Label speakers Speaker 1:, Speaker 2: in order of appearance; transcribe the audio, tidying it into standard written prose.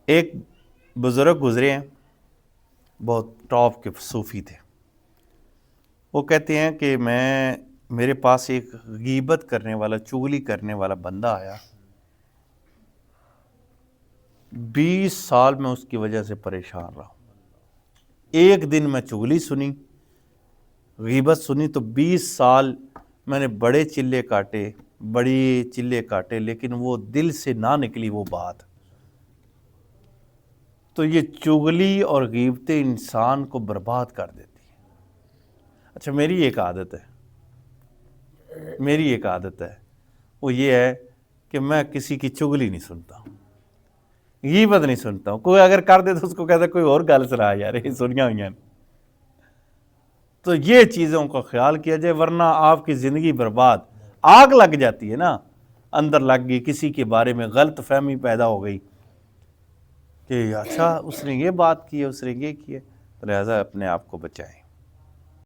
Speaker 1: ایک بزرگ گزرے ہیں، بہت ٹاپ کے صوفی تھے. وہ کہتے ہیں کہ میرے پاس ایک غیبت کرنے والا، چغلی کرنے والا بندہ آیا. 20 سال میں اس کی وجہ سے پریشان رہا. ایک دن میں چغلی سنی، غیبت سنی، تو 20 سال میں نے بڑے چلے کاٹے، لیکن وہ دل سے نہ نکلی وہ بات. تو یہ چغلی اور غیبتیں انسان کو برباد کر دیتی ہیں. اچھا، میری ایک عادت ہے، وہ یہ ہے کہ میں کسی کی چغلی نہیں سنتا ہوں، غیبت نہیں سنتا ہوں. کوئی اگر کر دے تو اس کو کہتا ہے کوئی اور گل سنا یار، یہ سنیا ہوئی ہیں. تو یہ چیزوں کا خیال کیا جائے، ورنہ آپ کی زندگی برباد. آگ لگ جاتی ہے نا، اندر لگ گئی، کسی کے بارے میں غلط فہمی پیدا ہو گئی کہ اچھا اس نے یہ بات کی ہے، اس نے یہ کی ہے. لہٰذا اپنے آپ کو بچائیں.